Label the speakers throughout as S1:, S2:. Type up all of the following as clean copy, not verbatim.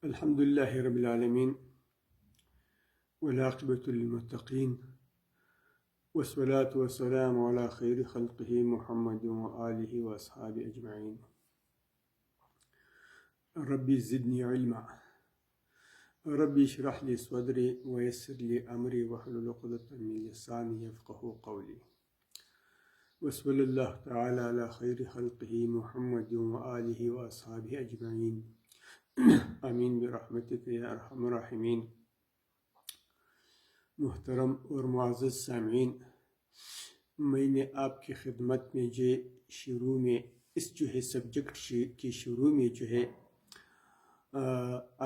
S1: الحمد لله رب العالمين والعاقبة للمتقين والصلاة والسلام على خير خلقه محمد وآله وأصحابه أجمعين. ربي زدني علما ربي اشرح لي صدري ويسر لي أمري واحلل عقدة من لساني يفقه قولي. وصلى الله تعالى على خير خلقه محمد وآله وأصحابه أجمعين. آمین برحمتک یا ارحم الراحمین. محترم اور معزز سامعین، میں نے آپ کی خدمت میں شروع میں اس سبجیکٹ کی شروع میں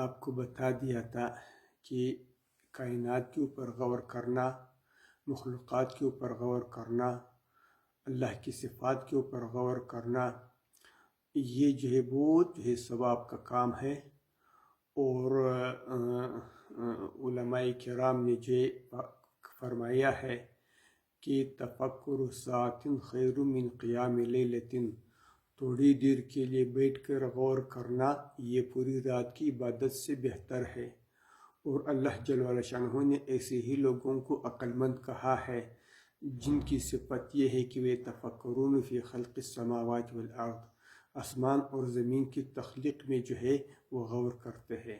S1: آپ کو بتا دیا تھا کہ کائنات کے اوپر غور کرنا، مخلوقات کے اوپر غور کرنا، اللہ کی صفات کے اوپر غور کرنا، یہ بہت ثواب کا کام ہے. اور علماء کرام نے فرمایا ہے کہ تفکر ساعت خیر من قیام لیلۃ، تھوڑی دیر کے لیے بیٹھ کر غور کرنا یہ پوری رات کی عبادت سے بہتر ہے. اور اللہ جل شانہ نے ایسے ہی لوگوں کو عقل مند کہا ہے جن کی صفت یہ ہے کہ وہ تفکرون فی خلق السماوات والارض، آسمان اور زمین کی تخلیق میں وہ غور کرتے ہیں.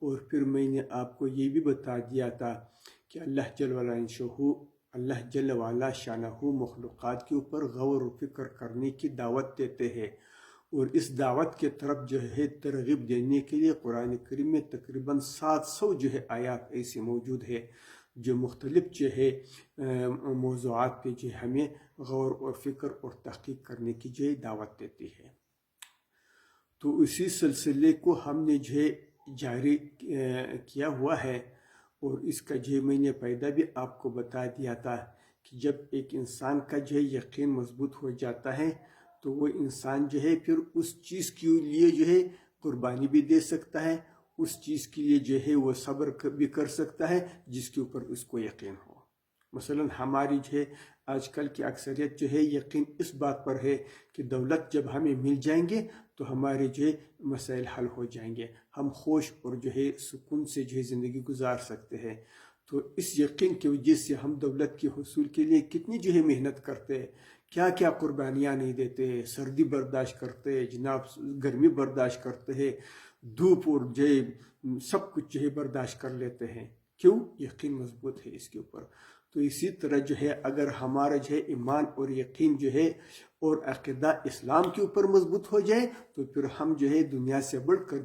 S1: اور پھر میں نے آپ کو یہ بھی بتا دیا تھا کہ اللہ جل وعلا شانہ مخلوقات کے اوپر غور و فکر کرنے کی دعوت دیتے ہیں. اور اس دعوت کے طرف ترغیب دینے کے لیے قرآن کریم میں تقریباً 700 آیات ایسے موجود ہے جو مختلف موضوعات پہ ہمیں غور و فکر اور تحقیق کرنے کی دعوت دیتی ہے. تو اسی سلسلے کو ہم نے جاری کیا ہوا ہے. اور اس کا میں نے پیدا بھی آپ کو بتا دیا تھا کہ جب ایک انسان کا یقین مضبوط ہو جاتا ہے تو وہ انسان پھر اس چیز کے لیے قربانی بھی دے سکتا ہے، اس چیز کے لیے وہ صبر بھی کر سکتا ہے جس کے اوپر اس کو یقین ہو. مثلا ہماری آج کل کی اکثریت یقین اس بات پر ہے کہ دولت جب ہمیں مل جائیں گے تو ہمارے مسائل حل ہو جائیں گے، ہم خوش اور سکون سے زندگی گزار سکتے ہیں. تو اس یقین کی وجہ سے ہم دولت کے حصول کے لیے کتنی محنت کرتے ہیں، کیا کیا قربانیاں نہیں دیتے ہیں، سردی برداشت کرتے ہیں، گرمی برداشت کرتے ہیں، دھوپ اور سب کچھ برداشت کر لیتے ہیں. کیوں؟ یقین مضبوط ہے اس کے اوپر. تو اسی طرح اگر ہمارا ایمان اور یقین اور عقیدہ اسلام کے اوپر مضبوط ہو جائے تو پھر ہم دنیا سے بڑھ کر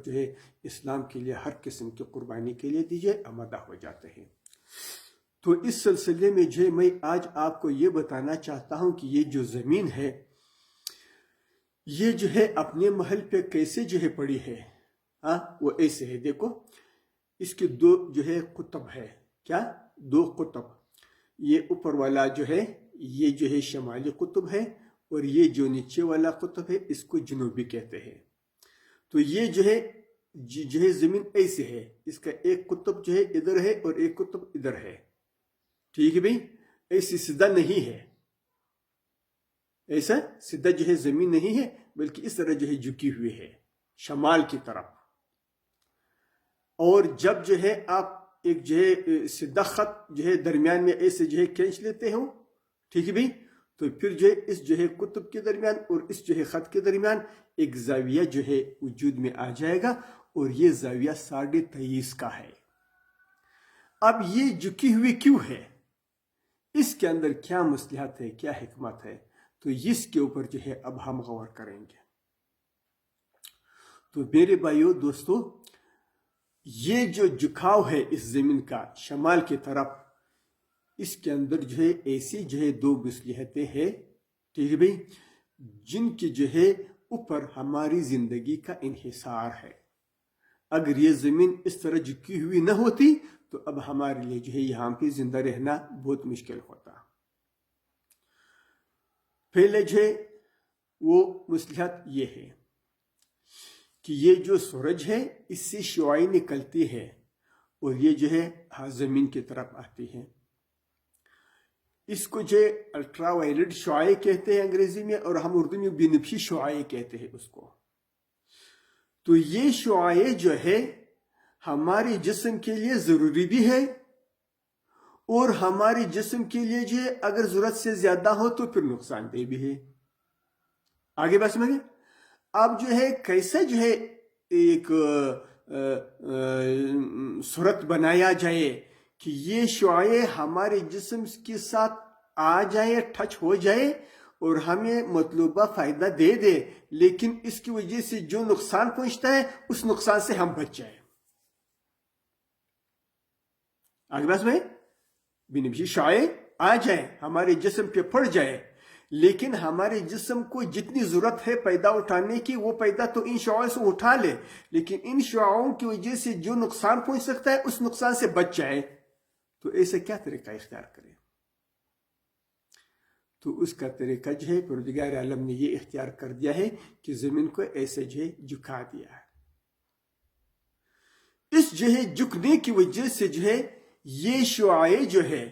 S1: اسلام کے لیے ہر قسم کی قربانی کے لیے آمادہ ہو جاتے ہیں. تو اس سلسلے میں میں آج آپ کو یہ بتانا چاہتا ہوں کہ یہ زمین ہے یہ اپنے محل پہ کیسے پڑی ہے. وہ ایسے ہے، دیکھو اس کے دو قطب ہے. کیا؟ 2 قطب. یہ اوپر والا یہ شمالی قطب ہے اور یہ نیچے والا قطب ہے اس کو جنوبی کہتے ہیں. تو یہ زمین ایسے ہے، اس کا ایک قطب ادھر ہے اور ایک قطب ادھر ہے. ٹھیک ہے بھائی؟ ایسی سیدھا نہیں ہے، ایسا سیدھا زمین نہیں ہے بلکہ اس طرح جھکی ہوئی ہے شمال کی طرف. اور جب آپ ایک سیدھا خط درمیان میں ایسے کھینچ لیتے ہو، ٹھیک ہے بھائی، تو پھر اس قطب کے درمیان اور اس خط کے درمیان ایک زاویہ وجود میں آ جائے گا اور یہ زاویہ 23.5 کا ہے. اب یہ جھکی ہوئی کیوں ہے؟ اس کے اندر کیا مصلحت ہے، کیا حکمت ہے؟ تو اس کے اوپر اب ہم غور کریں گے. تو میرے بھائیو دوستو، یہ جھکاؤ ہے اس زمین کا شمال کی طرف، اس کے اندر ایسی 2 مصلحتیں ہیں، ٹھیک ہے بھائی، جن کی اوپر ہماری زندگی کا انحصار ہے. اگر یہ زمین اس طرح جھکی ہوئی نہ ہوتی تو اب ہمارے لیے یہاں پہ زندہ رہنا بہت مشکل ہوتا. پہلے وہ مصلحت یہ ہے کہ یہ سورج ہے اس سے شعاعیں نکلتی ہے اور یہ زمین کی طرف آتی ہے. اس کو الٹرا وائلٹ شعاعیں کہتے ہیں انگریزی میں، اور ہم اردو میں بنفشی شعاعیں کہتے ہیں اس کو. تو یہ شعاعیں ہمارے جسم کے لیے ضروری بھی ہے، اور ہمارے جسم کے لیے جو ہے اگر ضرورت سے زیادہ ہو تو پھر نقصان دہ بھی ہے۔ آگے بات سمجھیں۔ اب جو ہے کیسے جو ہے ایک صورت بنایا جائے کہ یہ شعاعیں ہمارے جسم کے ساتھ آ جائے، ٹچ ہو جائے اور ہمیں مطلوبہ فائدہ دے دے، لیکن اس کی وجہ سے جو نقصان پہنچتا ہے اس نقصان سے ہم بچ جائیں۔ آگے بات میں بنفشی شعاعیں آ جائیں، ہمارے جسم پہ پڑ جائے، لیکن ہمارے جسم کو جتنی ضرورت ہے پیدا اٹھانے کی وہ پیدا تو ان شعاعوں سے اٹھا لے، لیکن ان شعاعوں کی وجہ سے جو نقصان پہنچ سکتا ہے اس نقصان سے بچ جائے۔ تو ایسا کیا طریقہ اختیار کرے؟ تو اس کا طریقہ جو ہے پروردگار عالم نے یہ اختیار کر دیا ہے کہ زمین کو ایسے جو ہے جھکا دیا ہے۔ اس جو ہے جھکنے کی وجہ سے جو ہے یہ شعاعیں جو ہے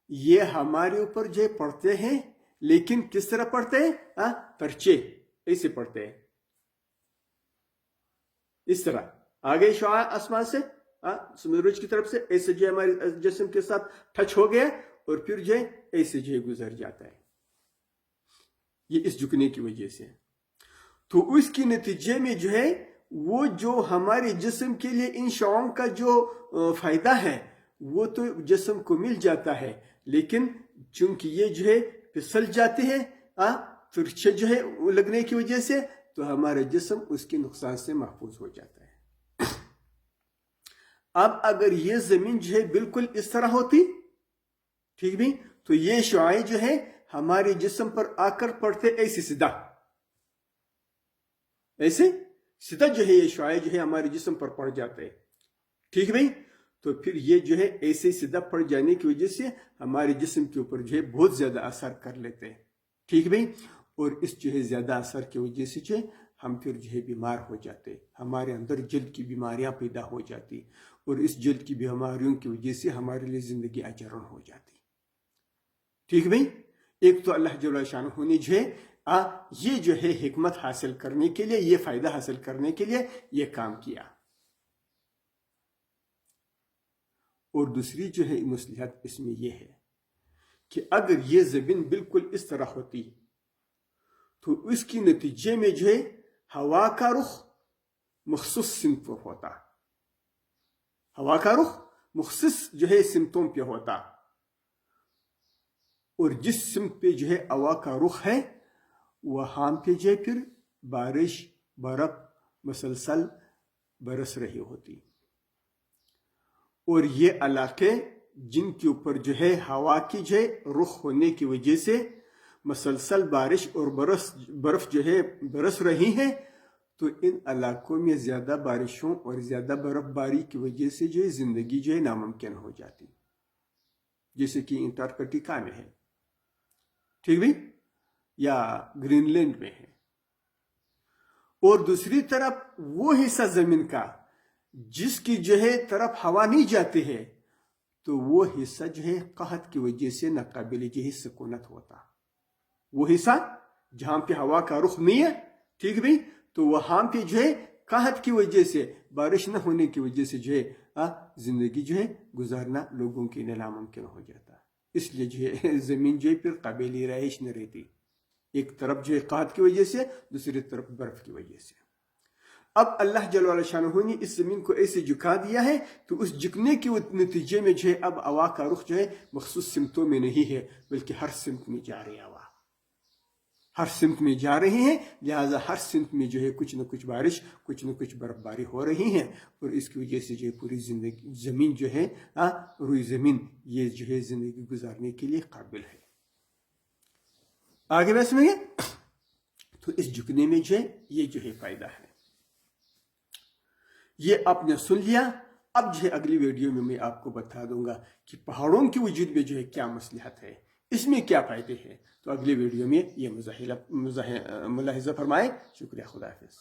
S1: یہ ہمارے اوپر جو ہے پڑتے ہیں، لیکن کس طرح پڑتے ہیں؟ پرچے ایسے پڑتے ہیں، اس طرح آگے شعاع آسمان سے سورج کی طرف سے ایسے جو ہمارے جسم کے ساتھ ٹچ ہو گیا اور پھر جو ہے ایسے جو ہے گزر جاتا ہے، یہ اس جھکنے کی وجہ سے۔ تو اس کے نتیجے میں جو ہے وہ جو ہمارے جسم کے لیے ان شعاعوں کا جو فائدہ ہے وہ تو جسم کو مل جاتا ہے، لیکن چونکہ یہ جو ہے پھسل جاتے ہیں ترچھے جو ہے لگنے کی وجہ سے، تو ہمارا جسم اس کے نقصان سے محفوظ ہو جاتا ہے۔ اب اگر یہ زمین جو ہے بالکل اس طرح ہوتی، ٹھیک بھی، تو یہ شعاعیں جو ہے ہمارے جسم پر آ کر پڑتے ایسے سیدھا، ایسے سیدھا جو ہے یہ شعاعیں جو ہے ہمارے جسم پر پڑ جاتے ہیں، ٹھیک بھائی۔ تو پھر یہ جو ہے ایسے سیدھا پڑ جانے کی وجہ سے ہمارے جسم کے اوپر جو ہے بہت زیادہ اثر کر لیتے ہیں، ٹھیک بھائی۔ اور اس جو ہے زیادہ اثر کی وجہ سے جو ہے ہم پھر جو ہے بیمار ہو جاتے، ہمارے اندر جلد کی بیماریاں پیدا ہو جاتی، اور اس جلد کی بیماریوں کی وجہ سے ہمارے لیے زندگی اجرن ہو جاتی، ٹھیک بھائی۔ ایک تو اللہ جل شانہ نے جو ہے یہ جو ہے حکمت حاصل کرنے کے لیے، یہ فائدہ حاصل کرنے کے لیے یہ کام کیا، اور دوسری جو ہے مصلحت اس میں یہ ہے کہ اگر یہ زمین بالکل اس طرح ہوتی تو اس کی نتیجے میں جو ہے ہوا کا رخ مخصوص سمت پر ہوتا، ہوا کا رخ مخصوص جو ہے سمتوں پہ ہوتا، اور جس سمت پہ جو ہے ہوا کا رخ ہے وہاں پہ جو ہے پھر بارش برف مسلسل برس رہی ہوتی، اور یہ علاقے جن کے اوپر جو ہے ہوا کی جو ہے رخ ہونے کی وجہ سے مسلسل بارش اور برف جو ہے برس رہی ہے، تو ان علاقوں میں زیادہ بارشوں اور زیادہ برف باری کی وجہ سے جو ہے زندگی جو ہے ناممکن ہو جاتی، جیسے کہ انٹارکٹیکا میں ہے، ٹھیک بھی، یا گرین لینڈ میں ہے۔ اور دوسری طرف وہ حصہ زمین کا جس کی جو ہے طرف ہوا نہیں جاتی ہے، تو وہ حصہ جو ہے قحط کی وجہ سے ناقابل جو ہے سکونت ہوتا، وہ حصہ جہاں پہ ہوا کا رخ نہیں ہے، ٹھیک بھی، تو وہاں پہ جو ہے قحط کی وجہ سے بارش نہ ہونے کی وجہ سے جو ہے زندگی جو ہے گزارنا لوگوں کے لیے ناممکن ہو جاتا، اس لیے جو ہے زمین جو ہے پھر قابل رہائش نہ رہتی، ایک طرف جو ہے قحط کی وجہ سے، دوسری طرف برف کی وجہ سے۔ اب اللہ جل شانہ نے اس زمین کو ایسے جھکا دیا ہے، تو اس جھکنے کے نتیجے میں جو ہے اب ہوا کا رخ جو ہے مخصوص سمتوں میں نہیں ہے، بلکہ ہر سمت میں جا رہی ہے ہوا، ہر سمت میں جا رہی ہیں، لہٰذا ہر سمت میں جو ہے کچھ نہ کچھ بارش، کچھ نہ کچھ برف باری ہو رہی ہے، اور اس کی وجہ سے جو ہے پوری زندگی زمین جو ہے روئی زمین یہ جو ہے زندگی گزارنے کے لیے قابل ہے۔ آگے بس میں تو اس جھکنے میں جو ہے یہ جو ہے فائدہ ہے، یہ آپ نے سن لیا۔ اب جو ہے اگلی ویڈیو میں میں آپ کو بتا دوں گا کہ پہاڑوں کے وجود میں جو ہے کیا مصلحت ہے، اس میں کیا فائدے ہیں، تو اگلی ویڈیو میں یہ ملاحظہ فرمائیں۔ شکریہ، خدا حافظ۔